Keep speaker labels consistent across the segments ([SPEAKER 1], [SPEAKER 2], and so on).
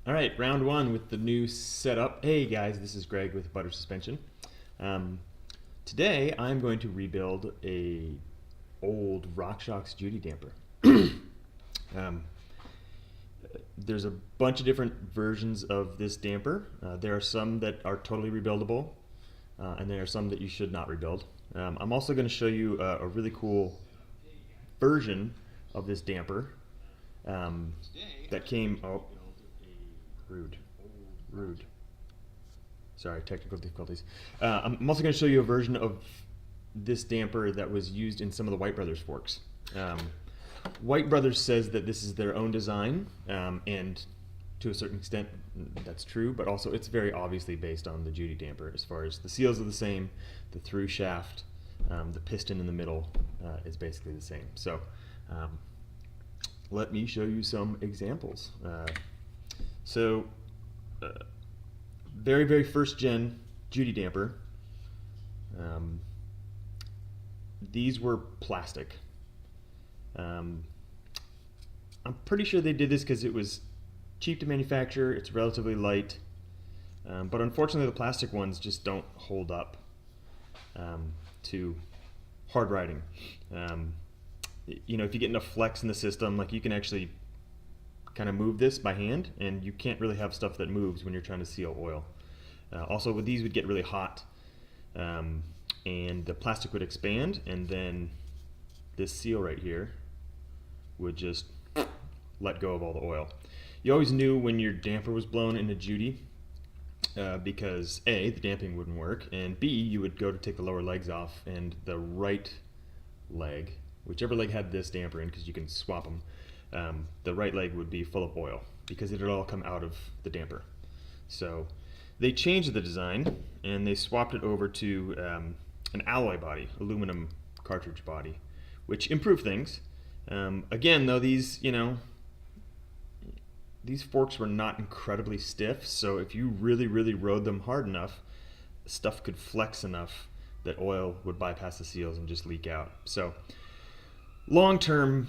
[SPEAKER 1] All right, round one with the new setup. Hey guys, this is Greg with Butter Suspension. Um, Today I'm going to rebuild a old Rockshox Judy damper. um, there's a bunch of different versions of this damper. There are some that are totally rebuildable, and there are some that you should not rebuild. I'm also going to show you a really cool version of this damper that came. Oh, rude. Rude. Sorry, technical difficulties. I'm also going to show you a version of this damper that was used in some of the White Brothers forks. White Brothers says that this is their own design, and to a certain extent that's true, but also it's very obviously based on the Judy damper as far as the seals are the same, the through shaft, the piston in the middle is basically the same. So let me show you some examples. Very, very first gen Judy damper. These were plastic. I'm pretty sure they did this because it was cheap to manufacture, it's relatively light, but unfortunately the plastic ones just don't hold up to hard riding. You know, if you get enough flex in the system, like you can actually kind of move this by hand, and you can't really have stuff that moves when you're trying to seal oil. Also, with these would get really hot, and the plastic would expand, and then this seal right here would just let go of all the oil. You always knew when your damper was blown in a Judy because A, the damping wouldn't work, and B, you would go to take the lower legs off, and the right leg, whichever leg had this damper in, because you can swap them, the right leg would be full of oil because it would all come out of the damper. So they changed the design and they swapped it over to an alloy body, aluminum cartridge body, which improved things. Again, though, these forks were not incredibly stiff, so if you really, really rode them hard enough, stuff could flex enough that oil would bypass the seals and just leak out. So long term,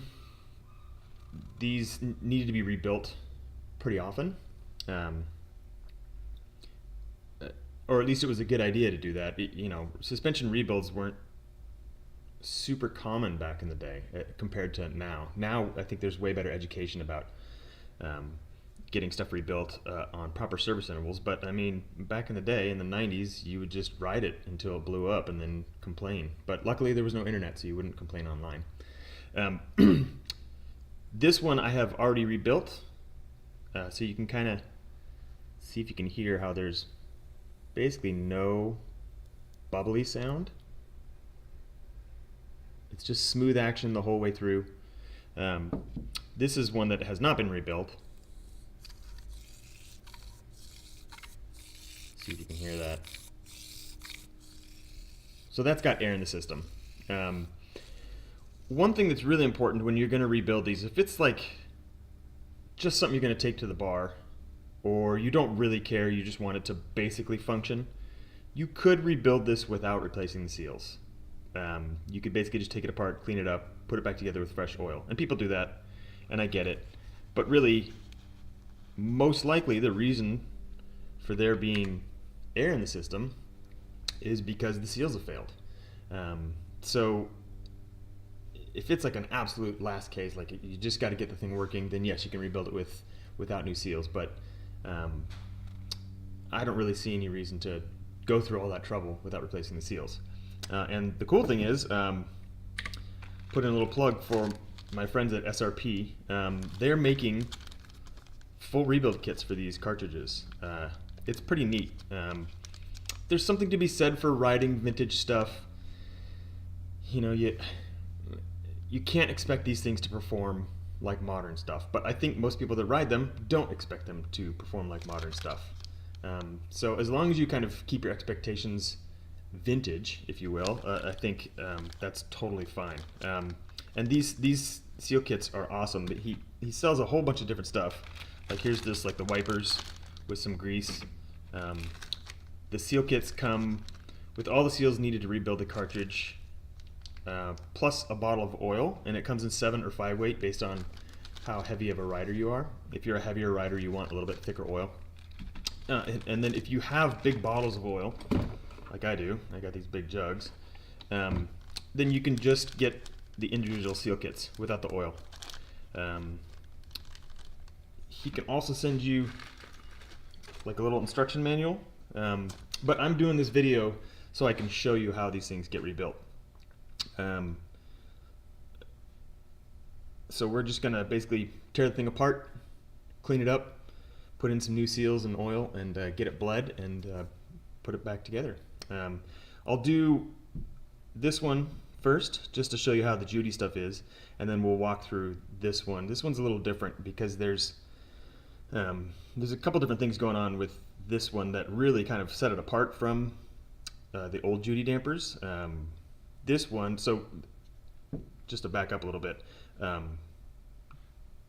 [SPEAKER 1] these needed to be rebuilt pretty often, or at least it was a good idea to do that. Suspension rebuilds weren't super common back in the day compared to now. Now I think there's way better education about getting stuff rebuilt on proper service intervals, but I mean, back in the day, in the 90s, you would just ride it until it blew up and then complain. But luckily there was no internet, so you wouldn't complain online. This one I have already rebuilt, so you can kind of see if you can hear how there's basically no bubbly sound. It's just smooth action the whole way through. This is one that has not been rebuilt. See if you can hear that. So that's got air in the system. One thing that's really important when you're going to rebuild these, if it's like just something you're going to take to the bar, or you don't really care, you just want it to basically function, you could rebuild this without replacing the seals. You could basically just take it apart, clean it up, put it back together with fresh oil. And people do that, and I get it. But really, most likely the reason for there being air in the system is because the seals have failed. So if it's like an absolute last case, like you just got to get the thing working, then yes, you can rebuild it without new seals. But I don't really see any reason to go through all that trouble without replacing the seals. And the cool thing is, put in a little plug for my friends at SRP. They're making full rebuild kits for these cartridges. It's pretty neat. There's something to be said for riding vintage stuff. You can't expect these things to perform like modern stuff, but I think most people that ride them don't expect them to perform like modern stuff. So as long as you kind of keep your expectations vintage, if you will, I think that's totally fine. And these seal kits are awesome. He sells a whole bunch of different stuff. Like here's this, like the wipers with some grease. The seal kits come with all the seals needed to rebuild the cartridge, plus a bottle of oil, and it comes in 7 or 5 weight based on how heavy of a rider you are. If you're a heavier rider, you want a little bit thicker oil. And then if you have big bottles of oil, like I do, I got these big jugs, then you can just get the individual seal kits without the oil. He can also send you like a little instruction manual, but I'm doing this video so I can show you how these things get rebuilt. So we're just gonna basically tear the thing apart, clean it up, put in some new seals and oil, and get it bled and put it back together. I'll do this one first, just to show you how the Judy stuff is, and then we'll walk through this one. This one's a little different because there's a couple different things going on with this one that really kind of set it apart from the old Judy dampers. This one, so just to back up a little bit,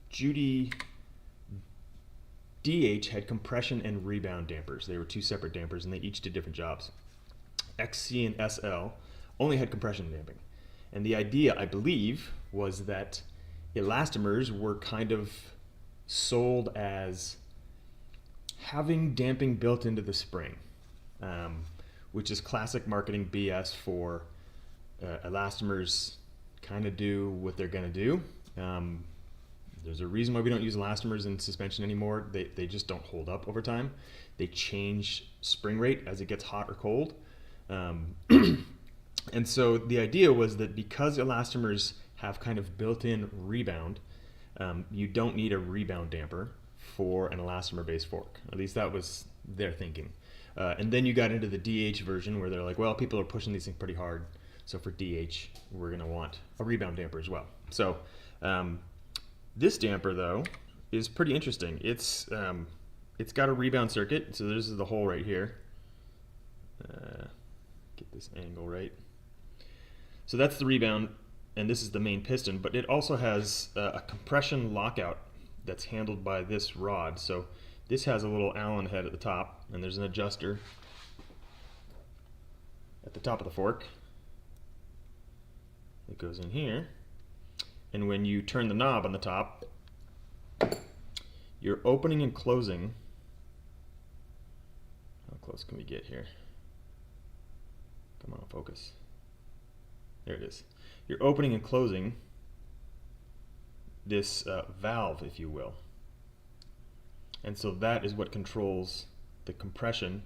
[SPEAKER 1] Judy DH had compression and rebound dampers. They were two separate dampers and they each did different jobs. XC and SL only had compression damping. And the idea, I believe, was that elastomers were kind of sold as having damping built into the spring, which is classic marketing BS for elastomers kind of do what they're going to do. There's a reason why we don't use elastomers in suspension anymore. They just don't hold up over time. They change spring rate as it gets hot or cold. And so the idea was that because elastomers have kind of built-in rebound, you don't need a rebound damper for an elastomer-based fork. At least that was their thinking. And then you got into the DH version where they're like, well, people are pushing these things pretty hard, so for DH, we're going to want a rebound damper as well. So this damper, though, is pretty interesting. It's got a rebound circuit, so this is the hole right here. Get this angle right. So that's the rebound, and this is the main piston, but it also has a compression lockout that's handled by this rod. So this has a little Allen head at the top, and there's an adjuster at the top of the fork. It goes in here, and when you turn the knob on the top, you're opening and closing. How close can we get here? Come on, focus. There it is. You're opening and closing this valve, if you will. And so that is what controls the compression,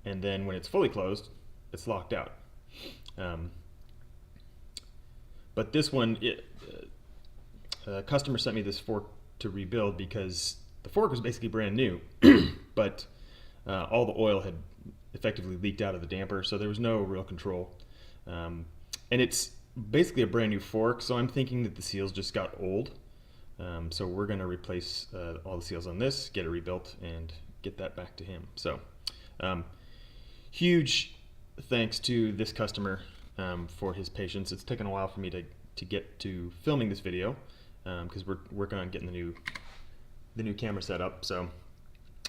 [SPEAKER 1] and then when it's fully closed, it's locked out. But this one, a customer sent me this fork to rebuild because the fork was basically brand new, but all the oil had effectively leaked out of the damper, so there was no real control. And it's basically a brand new fork, so I'm thinking that the seals just got old. So we're going to replace all the seals on this, get it rebuilt, and get that back to him. So huge thanks to this customer for his patience. It's taken a while for me to get to filming this video because we're working on getting the new camera set up. So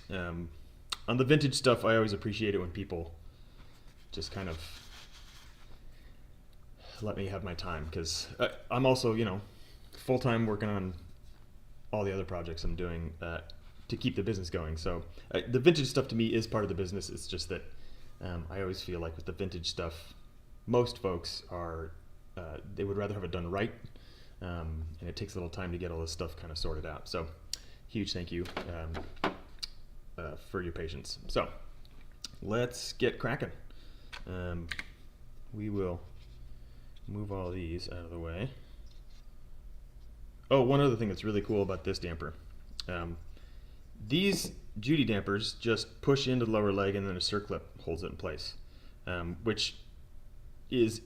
[SPEAKER 1] on the vintage stuff, I always appreciate it when people just kind of let me have my time, because I'm also, full-time working on all the other projects I'm doing to keep the business going. So the vintage stuff to me is part of the business. It's just that I always feel like with the vintage stuff, most folks are, they would rather have it done right, and it takes a little time to get all this stuff kind of sorted out. So huge thank you for your patience. So let's get cracking. We will move all these out of the way. Oh, one other thing that's really cool about this damper. These Judy dampers just push into the lower leg and then a circlip holds it in place, which is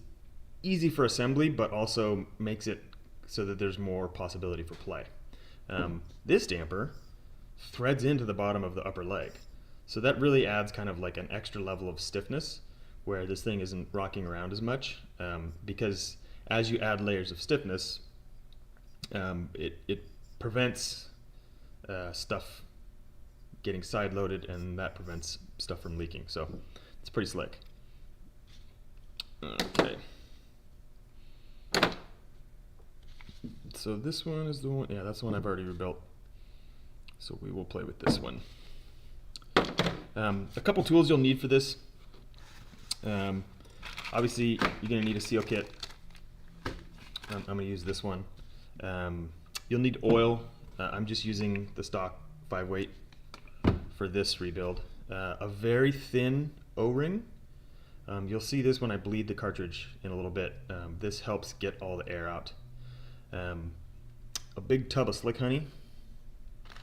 [SPEAKER 1] easy for assembly, but also makes it so that there's more possibility for play. This damper threads into the bottom of the upper leg, so that really adds kind of like an extra level of stiffness where this thing isn't rocking around as much, because as you add layers of stiffness, it prevents stuff getting side loaded, and that prevents stuff from leaking. So it's pretty slick. Okay. So this one is the one, yeah, that's the one I've already rebuilt. So we will play with this one. A couple tools you'll need for this. Obviously, you're going to need a seal kit. I'm going to use this one. You'll need oil. I'm just using the stock 5-weight for this rebuild. A very thin O-ring. You'll see this when I bleed the cartridge in a little bit. This helps get all the air out. A big tub of slick honey,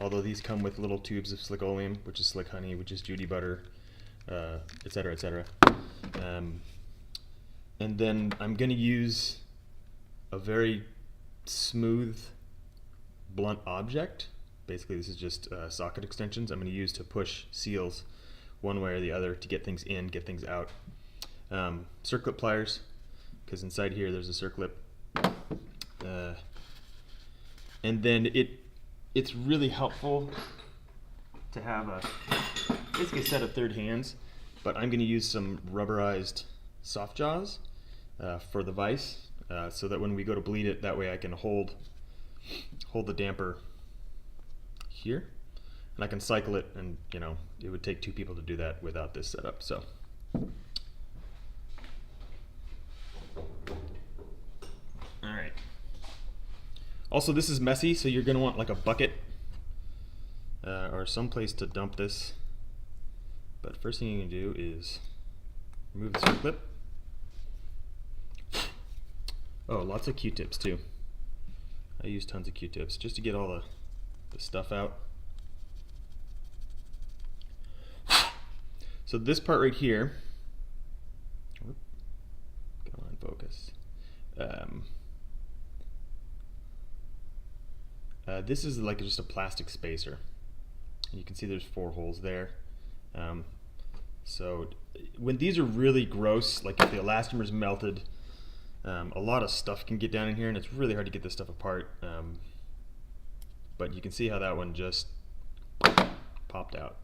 [SPEAKER 1] although these come with little tubes of slick oleum, which is slick honey, which is Judy butter, etc., etc. And then I'm going to use a very smooth, blunt object. Basically, this is just socket extensions I'm going to use to push seals one way or the other to get things in, get things out. Circlip pliers, because inside here there's a circlip. And then it's really helpful to have basically a set of third hands, but I'm going to use some rubberized soft jaws for the vise, so that when we go to bleed it, that way I can hold the damper here, and I can cycle it, and it would take 2 people to do that without this setup. So. All right. Also, this is messy, so you're going to want like a bucket or some place to dump this. But first thing you're going to do is remove the circlip. Oh, lots of Q-tips too. I use tons of Q-tips just to get all the stuff out. So this part right here, come on, focus. This is like just a plastic spacer. You can see there's 4 holes there. So when these are really gross, like if the elastomer's melted, a lot of stuff can get down in here, and it's really hard to get this stuff apart. But you can see how that one just popped out.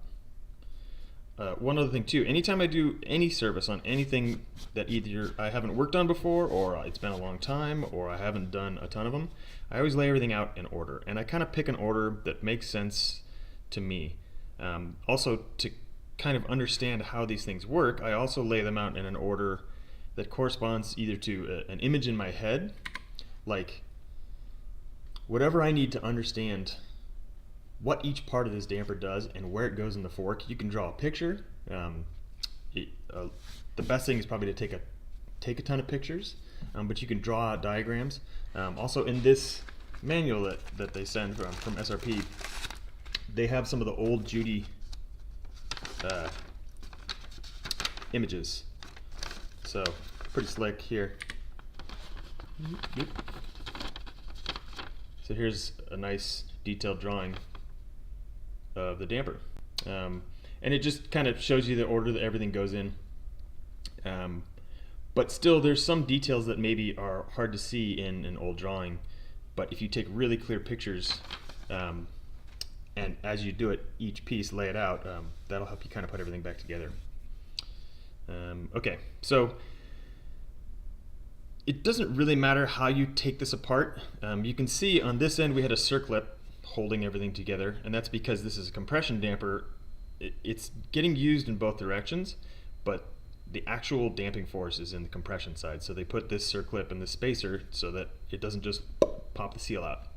[SPEAKER 1] One other thing too, anytime I do any service on anything that either I haven't worked on before, or it's been a long time, or I haven't done a ton of them, I always lay everything out in order, and I kind of pick an order that makes sense to me. Also, to kind of understand how these things work, I also lay them out in an order that corresponds either to an image in my head, like whatever I need to understand what each part of this damper does and where it goes in the fork. You can draw a picture. The best thing is probably to take a ton of pictures, but you can draw diagrams. Also, in this manual that they send from SRP, they have some of the old Judy images. So pretty slick here. So here's a nice detailed drawing of the damper, and it just kind of shows you the order that everything goes in, but still there's some details that maybe are hard to see in an old drawing, but if you take really clear pictures, and as you do it, each piece, lay it out, that'll help you kind of put everything back together. Okay, so it doesn't really matter how you take this apart. You can see on this end we had a circlip holding everything together, and that's because this is a compression damper. It's getting used in both directions, but the actual damping force is in the compression side. So they put this circlip and this spacer so that it doesn't just pop the seal out.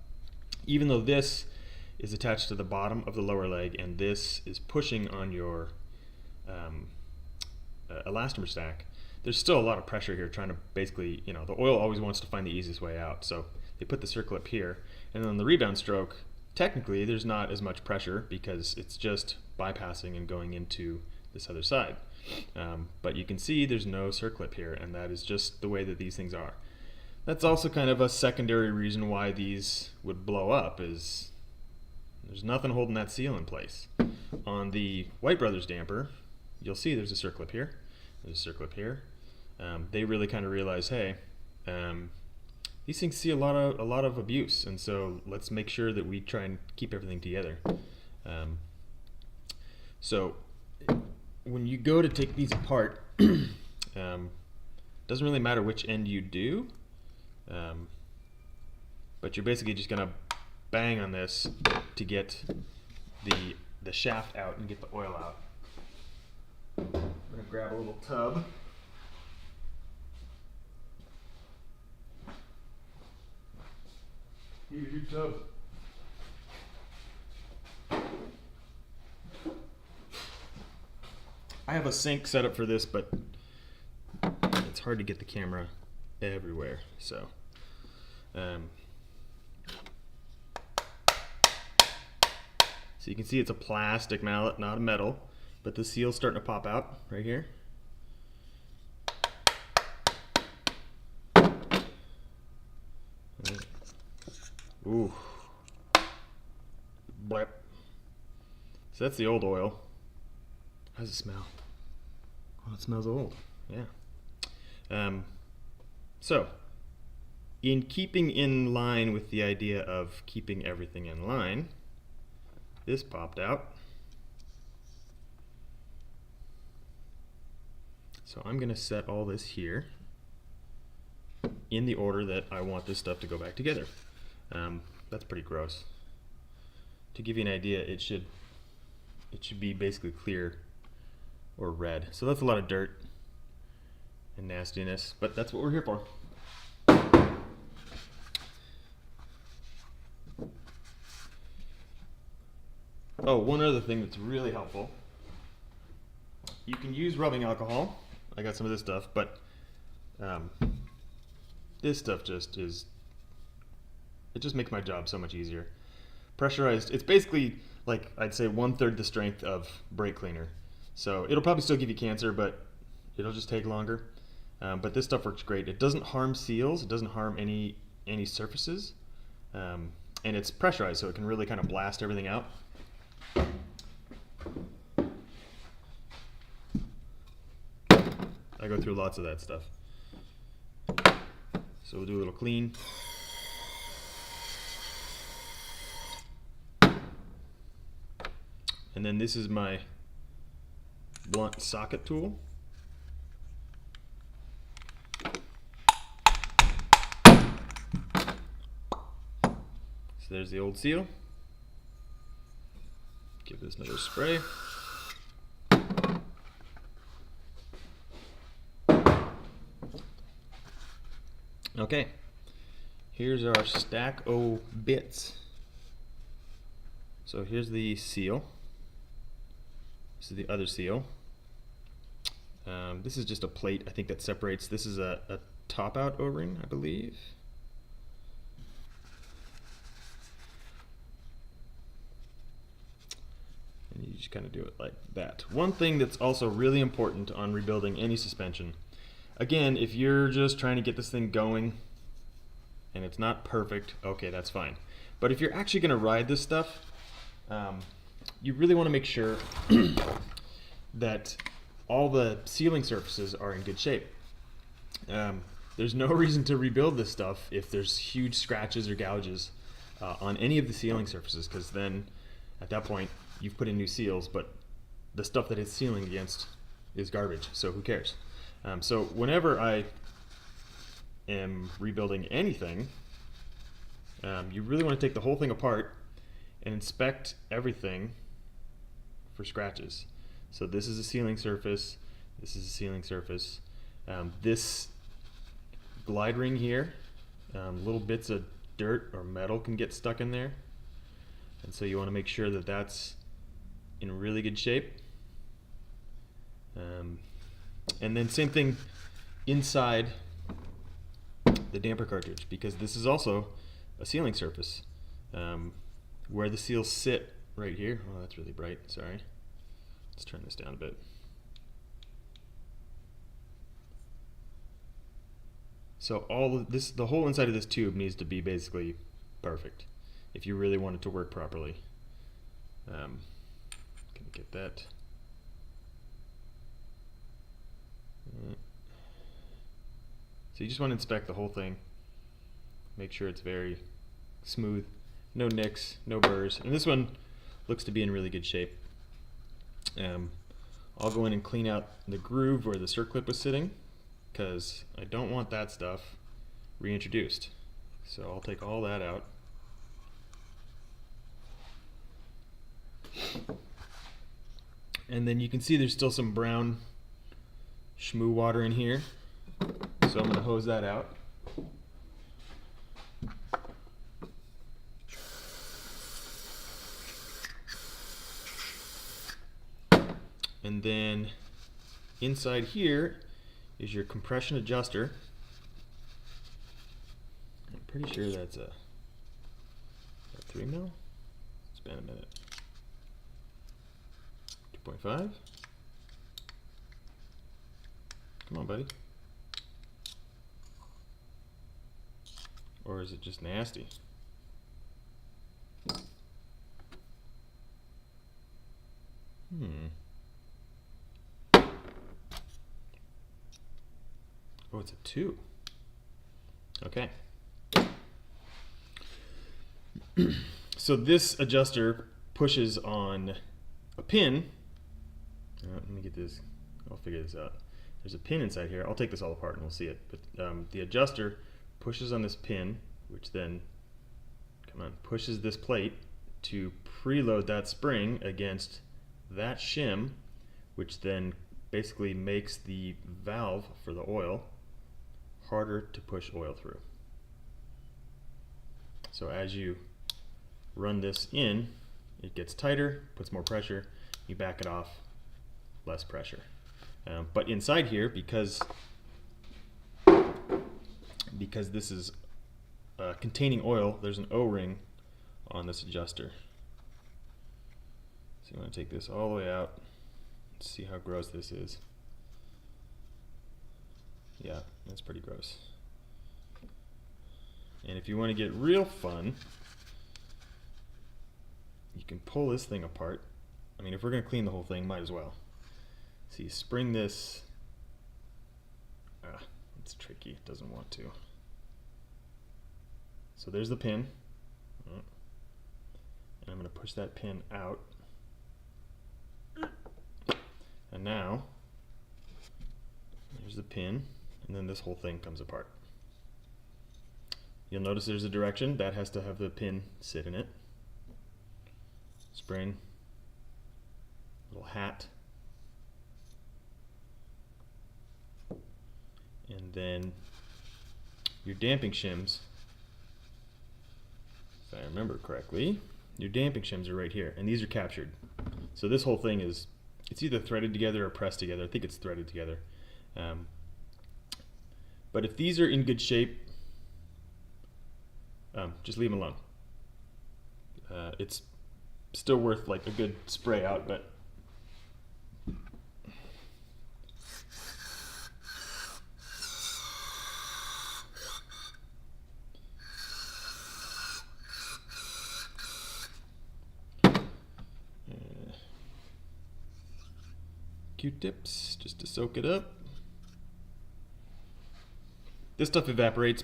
[SPEAKER 1] Even though this is attached to the bottom of the lower leg and this is pushing on your elastomer stack, there's still a lot of pressure here trying to basically, the oil always wants to find the easiest way out. So they put the circlip here, and then the rebound stroke, technically there's not as much pressure because it's just bypassing and going into this other side. But you can see there's no circlip here, and that is just the way that these things are. That's also kind of a secondary reason why these would blow up, is there's nothing holding that seal in place. On the White Brothers damper, you'll see there's a circlip here, there's a circlip here. They really kind of realize, hey, these things see a lot of abuse, and so let's make sure that we try and keep everything together. So when you go to take these apart, doesn't really matter which end you do. but you're basically just gonna bang on this to get the shaft out and get the oil out. I'm gonna grab a little tub. Here's your tub. I have a sink set up for this, but it's hard to get the camera everywhere, so so you can see it's a plastic mallet, not a metal, but the seal's starting to pop out right here. Ooh. Blep. So that's the old oil. How does it smell? Oh, it smells old. Yeah. So, in keeping in line with the idea of keeping everything in line, this popped out. So I'm going to set all this here in the order that I want this stuff to go back together. That's pretty gross. To give you an idea, it should be basically clear or red. So that's a lot of dirt and nastiness, but that's what we're here for. Oh, one other thing that's really helpful. You can use rubbing alcohol. I got some of this stuff, but this stuff just makes my job so much easier. Pressurized, it's basically like, I'd say 1/3 the strength of brake cleaner. So it'll probably still give you cancer, but it'll just take longer. But this stuff works great. It doesn't harm seals, it doesn't harm any surfaces, and it's pressurized, so it can really kind of blast everything out. I go through lots of that stuff. So we'll do a little clean. And then this is my blunt socket tool. So there's the old seal. Give this another spray. Okay, here's our stack o' bits. So here's the seal. This is the other seal. This is just a plate, I think, that separates. This is a top out O-ring, I believe. And you just kind of do it like that. One thing that's also really important on rebuilding any suspension, again, if you're just trying to get this thing going and it's not perfect, okay, that's fine. But if you're actually going to ride this stuff, you really want to make sure that all the sealing surfaces are in good shape. There's no reason to rebuild this stuff if there's huge scratches or gouges on any of the sealing surfaces, because then at that point you've put in new seals, but the stuff that it's sealing against is garbage, so who cares? So whenever I am rebuilding anything, you really want to take the whole thing apart and inspect everything for scratches. So this is a sealing surface, this is a sealing surface. This glide ring here, little bits of dirt or metal can get stuck in there, and so you want to make sure that that's in really good shape. And then same thing inside the damper cartridge, because this is also a sealing surface. Where the seals sit right here, oh, that's really bright, sorry. Let's turn this down a bit. So all of this, the whole inside of this tube needs to be basically perfect if you really want it to work properly. Gonna get that. So you just want to inspect the whole thing, make sure it's very smooth, no nicks, no burrs, and this one looks to be in really good shape. I'll go in and clean out the groove where the circlip was sitting, because I don't want that stuff reintroduced. So I'll take all that out. And then you can see there's still some brown schmoo water in here. So I'm going to hose that out. And then inside here is your compression adjuster. I'm pretty sure that's a 3 mil. It's been a minute. 2.5. Come on, buddy. Or is it just nasty? Oh, it's a 2. Okay. So this adjuster pushes on a pin. Let me get this. I'll figure this out. There's a pin inside here. I'll take this all apart and we'll see it. But the adjuster pushes on this pin, which then, pushes this plate to preload that spring against that shim, which then basically makes the valve for the oil harder to push oil through. So as you run this in, it gets tighter, puts more pressure, you back it off, less pressure. But inside here, because this is containing oil, there's an O-ring on this adjuster. So you want to take this all the way out. Let's see how gross this is. Yeah, that's pretty gross. And if you want to get real fun, you can pull this thing apart. I mean, if we're going to clean the whole thing, might as well. So you spring this. It's tricky, it doesn't want to. So there's the pin. And I'm going to push that pin out. And now, there's the pin, and then this whole thing comes apart. You'll notice there's a direction. That has to have the pin sit in it. Spring, little hat, and then your damping shims, if I remember correctly, your damping shims are right here, and these are captured. So this whole thing is, it's either threaded together or pressed together. I think it's threaded together. But if these are in good shape, just leave them alone. It's still worth like a good spray out, but Q-tips just to soak it up. This stuff evaporates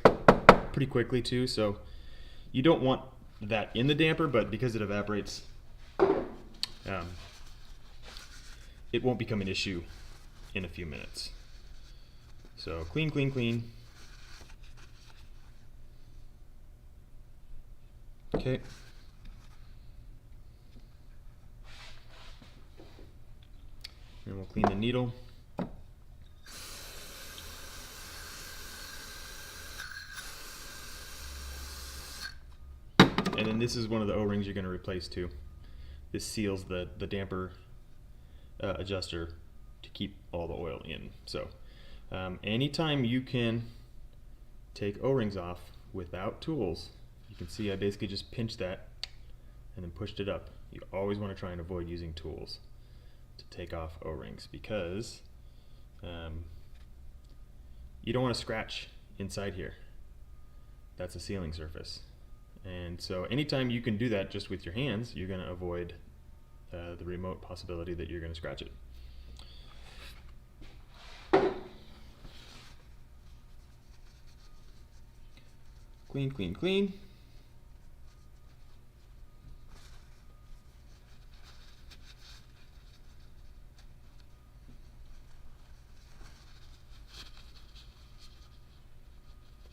[SPEAKER 1] pretty quickly too, so you don't want that in the damper, but because it evaporates, it won't become an issue in a few minutes. So clean, clean, clean. Okay. And we'll clean the needle. And then this is one of the O-rings you're going to replace too. This seals the damper adjuster to keep all the oil in. So anytime you can take O-rings off without tools, you can see I basically just pinched that and then pushed it up. You always want to try and avoid using tools to take off O-rings, because you don't want to scratch inside here. That's a sealing surface. And so anytime you can do that just with your hands, you're going to avoid the remote possibility that you're going to scratch it. Clean, clean, clean.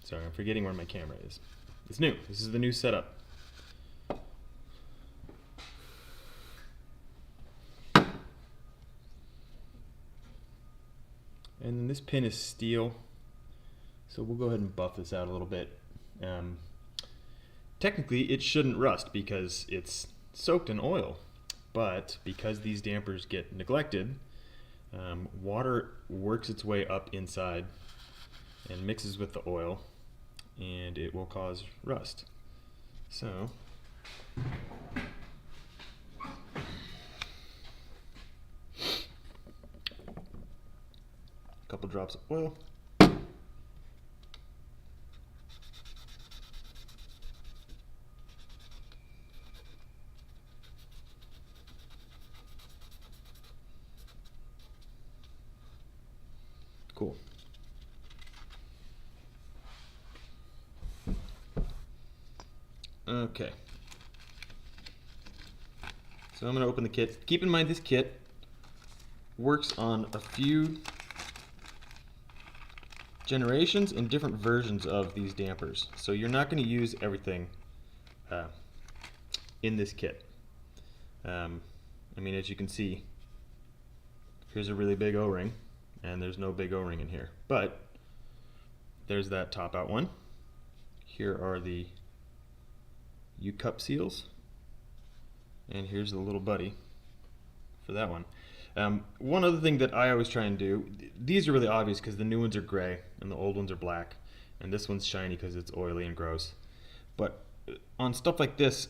[SPEAKER 1] Sorry, I'm I'm forgetting where my camera is. It's new. This is the new setup. And then this pin is steel, so we'll go ahead and buff this out a little bit. Technically, it shouldn't rust because it's soaked in oil, but because these dampers get neglected, water works its way up inside and mixes with the oil, and it will cause rust. So, a couple drops of oil. Cool. Okay. So I'm going to open the kit. Keep in mind this kit works on a few generations and different versions of these dampers. So you're not going to use everything in this kit. I mean, as you can see, here's a really big O-ring, and there's no big O-ring in here. But there's that top out one. Here are the U-cup seals, and here's the little buddy for that one. One other thing that I always try and do, these are really obvious because the new ones are gray and the old ones are black, and this one's shiny because it's oily and gross. But on stuff like this,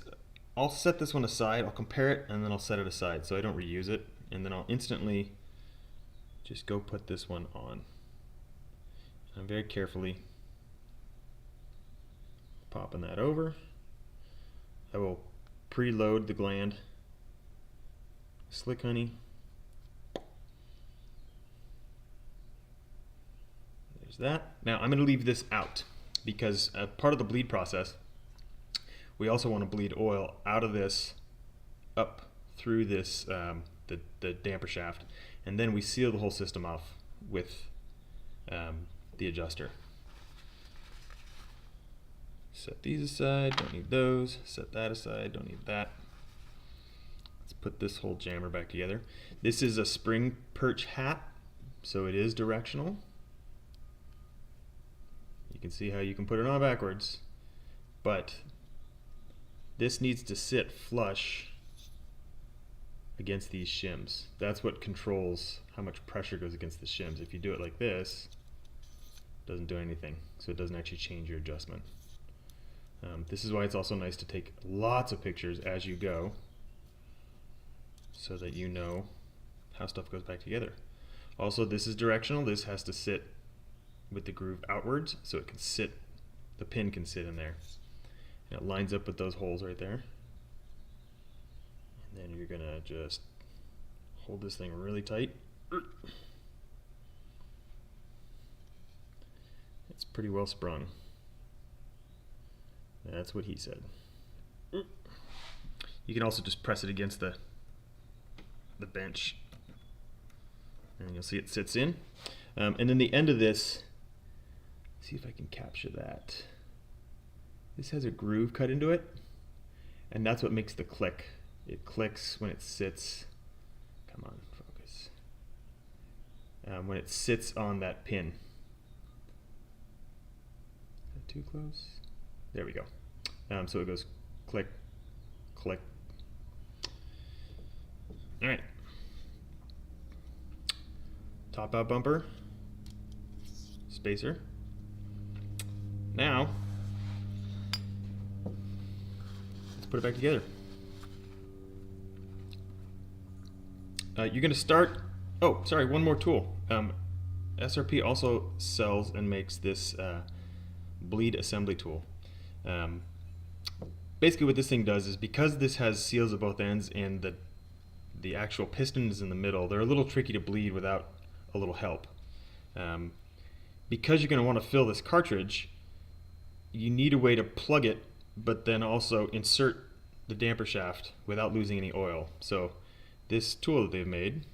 [SPEAKER 1] I'll set this one aside, I'll compare it, and then I'll set it aside so I don't reuse it, and then I'll instantly just go put this one on. I'm very carefully popping that over. I will preload the gland. Slick honey. There's that. Now I'm going to leave this out because part of the bleed process, we also want to bleed oil out of this up through this the damper shaft, and then we seal the whole system off with the adjuster. Set these aside, don't need those. Set that aside, don't need that. Let's put this whole jammer back together. This is a spring perch hat, so it is directional. You can see how you can put it on backwards, but this needs to sit flush against these shims. That's what controls how much pressure goes against the shims. If you do it like this, it doesn't do anything, so it doesn't actually change your adjustment. This is why it's also nice to take lots of pictures as you go so that you know how stuff goes back together. Also, this is directional. This has to sit with the groove outwards so it can sit, the pin can sit in there. And it lines up with those holes right there. And then you're gonna just hold this thing really tight. It's pretty well sprung. That's what he said. You can also just press it against the bench, and you'll see it sits in. And then the end of this, see if I can capture that. This has a groove cut into it, and that's what makes the click. It clicks when it sits. Come on, focus. When it sits on that pin. Is that too close? There we go. So it goes click, click. All right. Top out bumper, spacer. Now, let's put it back together. You're going to start, oh, sorry, one more tool. SRP also sells and makes this bleed assembly tool. Basically what this thing does is, because this has seals at both ends and the actual piston is in the middle, they're a little tricky to bleed without a little help. Because you're going to want to fill this cartridge, you need a way to plug it, but then also insert the damper shaft without losing any oil. So this tool that they've made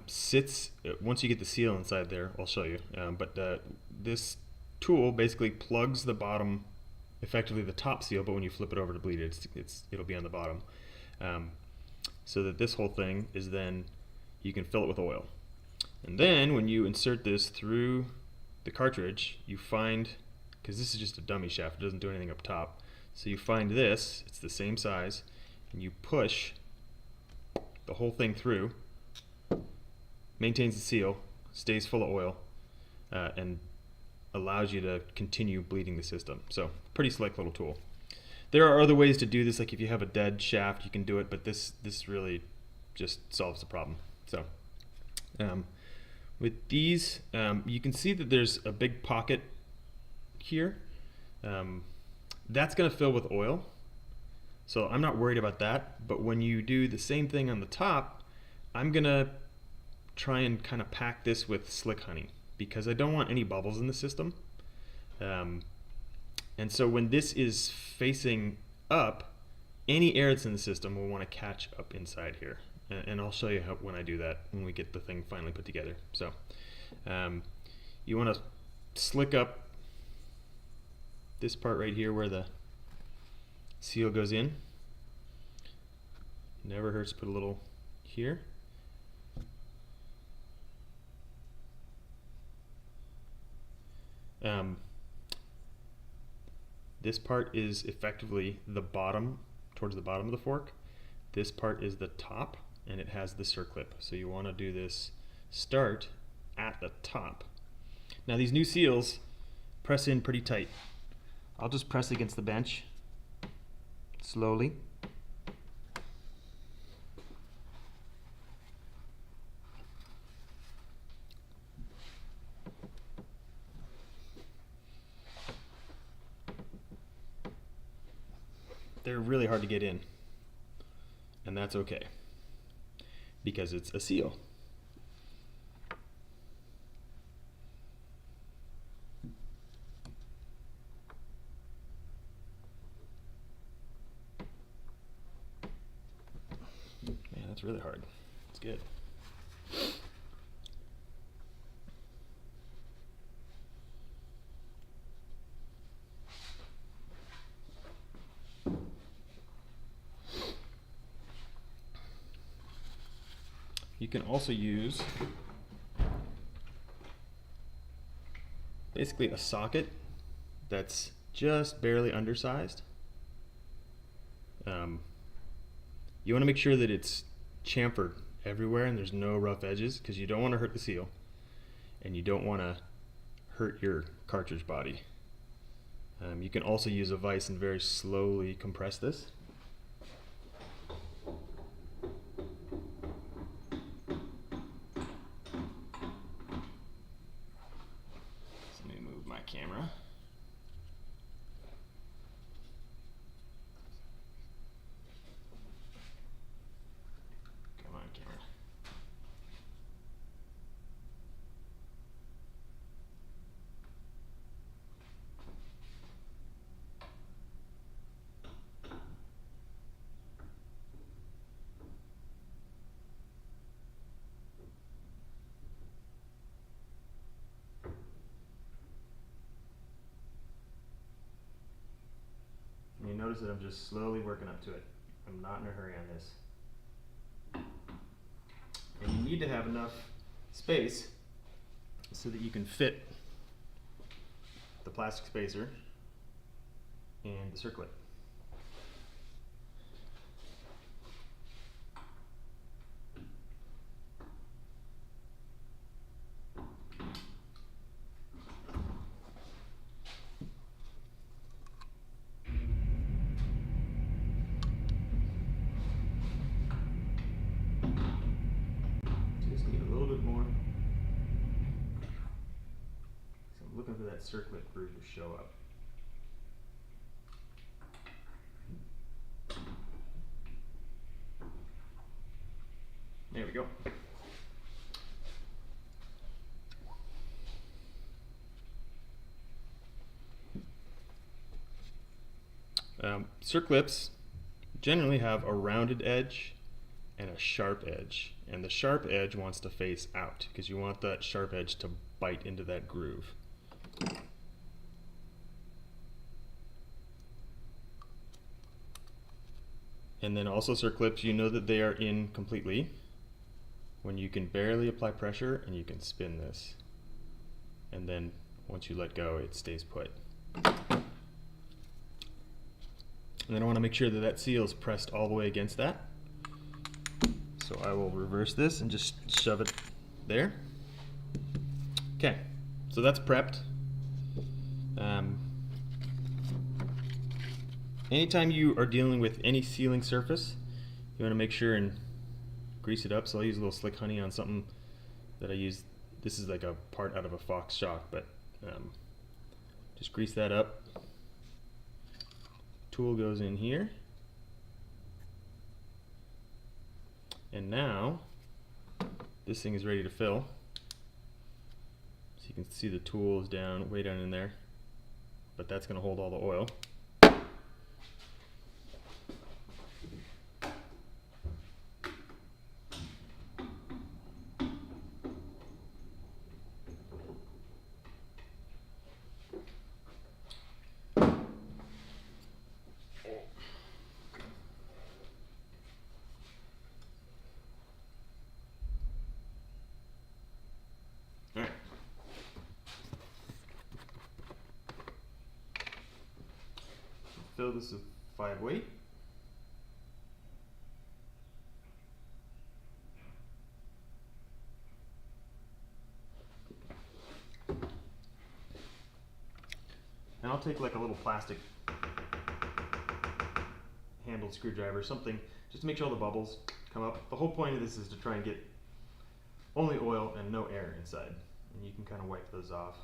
[SPEAKER 1] sits, once you get the seal inside there, I'll show you, but this tool basically plugs the bottom, effectively the top seal, but when you flip it over to bleed it, it'll be on the bottom. So that this whole thing is then, you can fill it with oil. And then when you insert this through the cartridge, you find, because this is just a dummy shaft, it doesn't do anything up top, so you find this, it's the same size, and you push the whole thing through, maintains the seal, stays full of oil, and allows you to continue bleeding the system. So pretty slick little tool. There are other ways to do this, like if you have a dead shaft you can do it, but this really just solves the problem. So with these, you can see that there's a big pocket here. That's going to fill with oil, so I'm not worried about that. But when you do the same thing on the top, I'm going to try and kind of pack this with slick honey, because I don't want any bubbles in the system. And so when this is facing up, any air that's in the system will want to catch up inside here. And I'll show you how, when I do that, when we get the thing finally put together. So you want to slick up this part right here where the seal goes in. Never hurts to put a little here. This part is effectively the bottom, towards the bottom of the fork. This part is the top, and it has the circlip. So you want to do this start at the top. Now these new seals press in pretty tight. I'll just press against the bench slowly. They're really hard to get in, and that's okay, because it's a seal. Man, that's really hard. It's good. You can also use basically a socket that's just barely undersized. You want to make sure that it's chamfered everywhere and there's no rough edges, because you don't want to hurt the seal and you don't want to hurt your cartridge body. You can also use a vise and very slowly compress this. Camera. Come on, camera. You notice that I'm just slowly working up to it. I'm not in a hurry on this. And you need to have enough space so that you can fit the plastic spacer and the circlip. Looking for that circlip groove to show up. There we go. Circlips generally have a rounded edge and a sharp edge, and the sharp edge wants to face out because you want that sharp edge to bite into that groove. And then also circlips, you know that they are in completely when you can barely apply pressure and you can spin this. And then once you let go, it stays put. And then I want to make sure that that seal is pressed all the way against that. So I will reverse this and just shove it there. Okay, so that's prepped. Anytime you are dealing with any sealing surface, you want to make sure and grease it up. So I'll use a little slick honey on something that I use. This is like a part out of a Rockshox, but just grease that up. Tool goes in here. And now this thing is ready to fill. So you can see the tool is down, way down in there, but that's going to hold all the oil. Alright. Fill this with 5 weight. And I'll take like a little plastic handled screwdriver, something, just to make sure all the bubbles come up. The whole point of this is to try and get only oil and no air inside. And you can kind of wipe those off.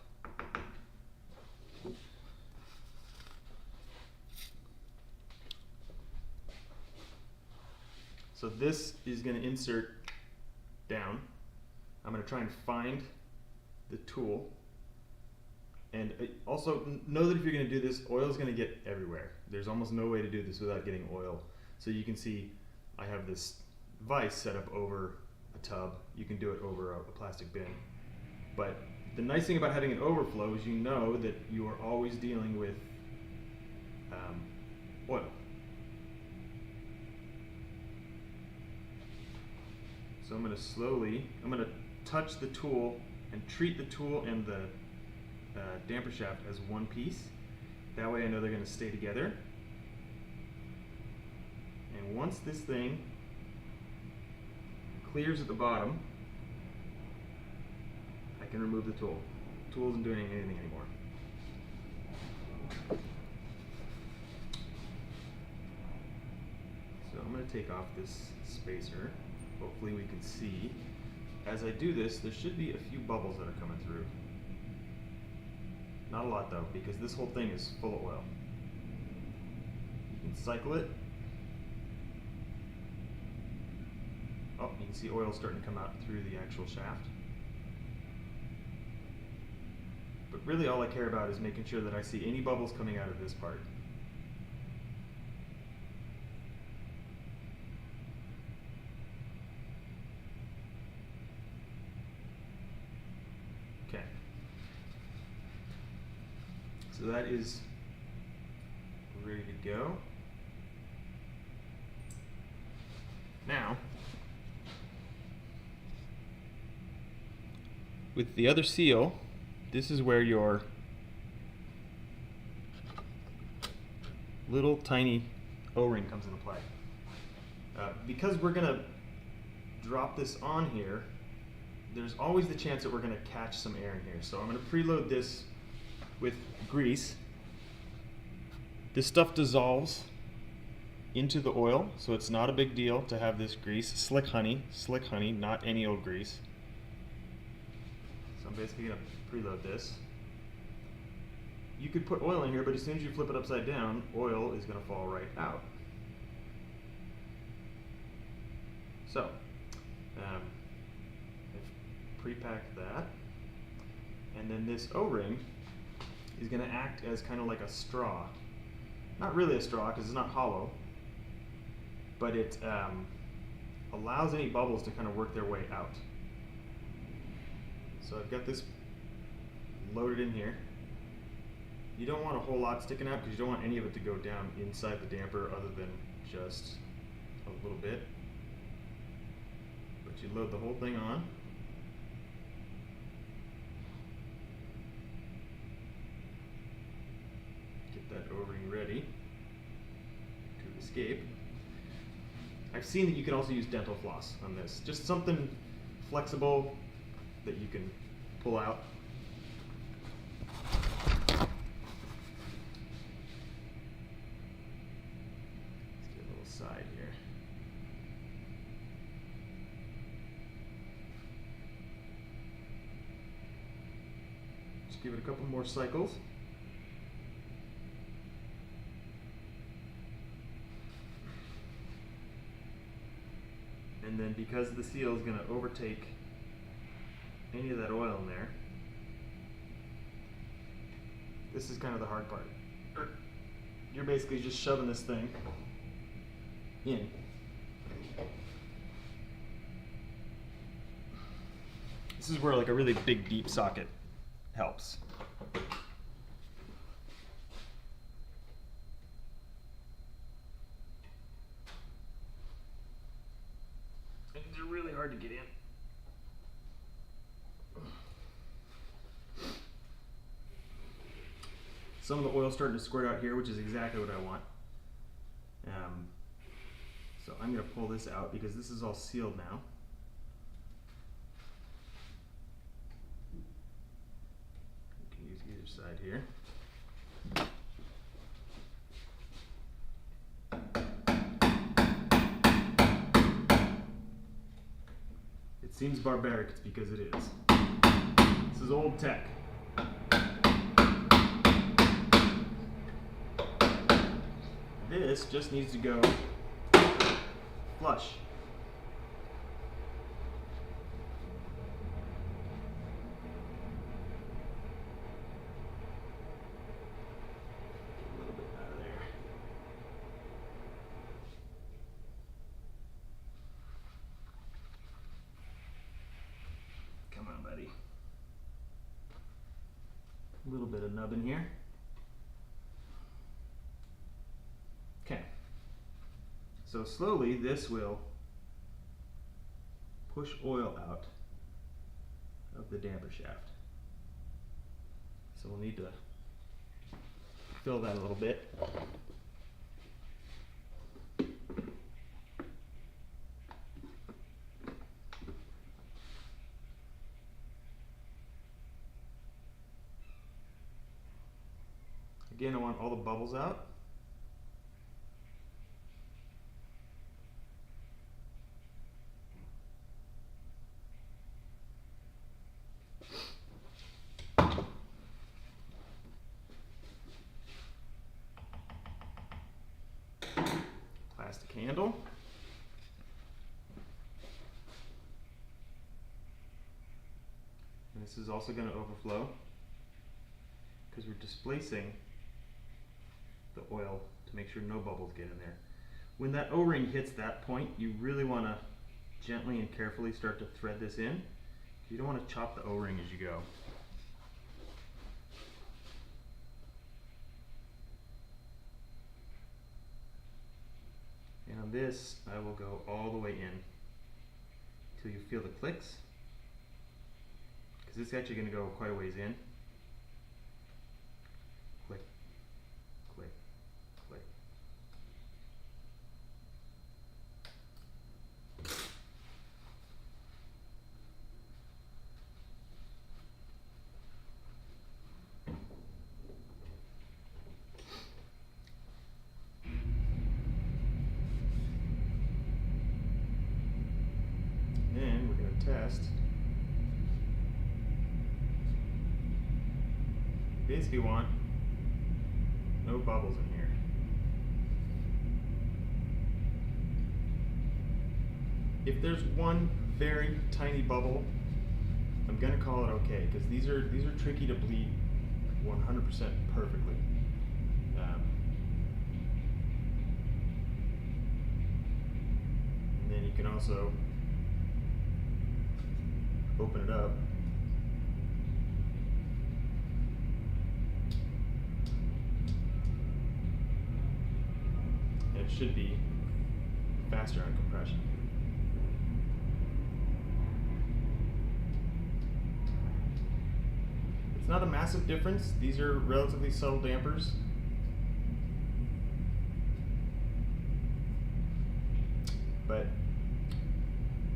[SPEAKER 1] So this is going to insert down. I'm going to try and find the tool. And also know that if you're going to do this, oil is going to get everywhere. There's almost no way to do this without getting oil. So you can see I have this vise set up over a tub. You can do it over a plastic bin. But the nice thing about having an overflow is you know that you are always dealing with oil. So I'm going to touch the tool and treat the tool and the damper shaft as one piece. That way I know they're going to stay together. And once this thing clears at the bottom, I can remove the tool. The tool isn't doing anything anymore. So I'm going to take off this spacer. Hopefully we can see. As I do this, there should be a few bubbles that are coming through. Not a lot though, because this whole thing is full of oil. You can cycle it. Oh, you can see oil starting to come out through the actual shaft. But really all I care about is making sure that I see any bubbles coming out of this part. Okay. So that is ready to go. Now, with the other seal, this is where your little tiny O-ring comes into play. Because we're going to drop this on here, there's always the chance that we're going to catch some air in here. So I'm going to preload this with grease. This stuff dissolves into the oil, so it's not a big deal to have this grease. Slick honey, not any old grease. So I'm basically going to preload this. You could put oil in here, but as soon as you flip it upside down, oil is going to fall right out. So, I've pre-packed that, and then this O-ring is going to act as kind of like a straw. Not really a straw because it's not hollow, but it allows any bubbles to kind of work their way out. So I've got this loaded in here. You don't want a whole lot sticking out because you don't want any of it to go down inside the damper other than just a little bit, but you load the whole thing on. Get that O-ring ready to escape. I've seen that you can also use dental floss on this. Just something flexible that you can pull out. Let's get a little side here. Just give it a couple more cycles. And then because the seal is going to overtake any of that oil in there, this is kind of the hard part. You're basically just shoving this thing in. This is where like a really big deep socket helps. They're really hard to get in. Some of the oil's starting to squirt out here, which is exactly what I want. So I'm going to pull this out because this is all sealed now. You can use either side here. It seems barbaric, it's because it is. This is old tech. This just needs to go flush. Get a little bit out of there. Come on, buddy. A little bit of nubbin here. Okay. So slowly this will push oil out of the damper shaft. So we'll need to fill that a little bit. Again, I want all the bubbles out. Plastic handle. And this is also going to overflow because we're displacing the oil to make sure no bubbles get in there. When that O-ring hits that point, you really want to gently and carefully start to thread this in. You don't want to chop the O-ring as you go. And on this, I will go all the way in until you feel the clicks, because this is actually going to go quite a ways in. Click, click, click. Then we're going to test. Basically want no bubbles in here. If there's one very tiny bubble, I'm gonna call it okay, because these are tricky to bleed 100% perfectly. And then you can also open it up. And it should be faster on compression. It's not a massive difference. These are relatively subtle dampers. But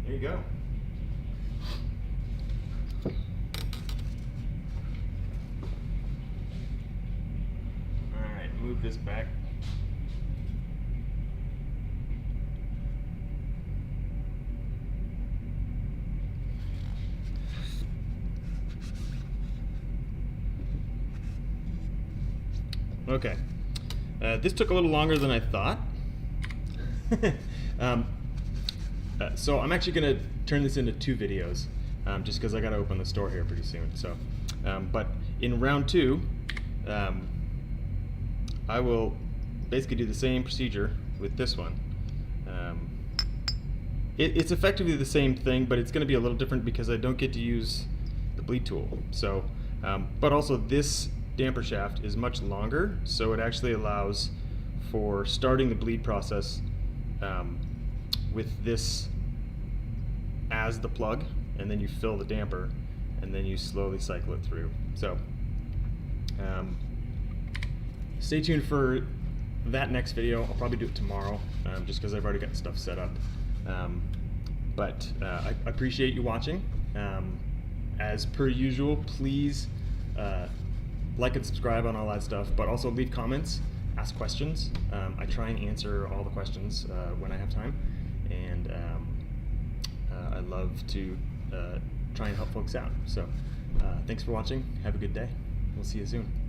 [SPEAKER 1] there you go. All right, move this back. Okay, this took a little longer than I thought. So I'm actually going to turn this into 2 videos, just because I got to open the store here pretty soon. So, but in round 2, I will basically do the same procedure with this one. It's effectively the same thing, but it's going to be a little different because I don't get to use the bleed tool. So, but also this damper shaft is much longer, so it actually allows for starting the bleed process with this as the plug, and then you fill the damper, and then you slowly cycle it through. So stay tuned for that next video. I'll probably do it tomorrow, just because I've already got stuff set up. But I appreciate you watching. As per usual, please like and subscribe on all that stuff, but also leave comments, ask questions. I try and answer all the questions when I have time, and I love to try and help folks out. So thanks for watching. Have a good day. We'll see you soon.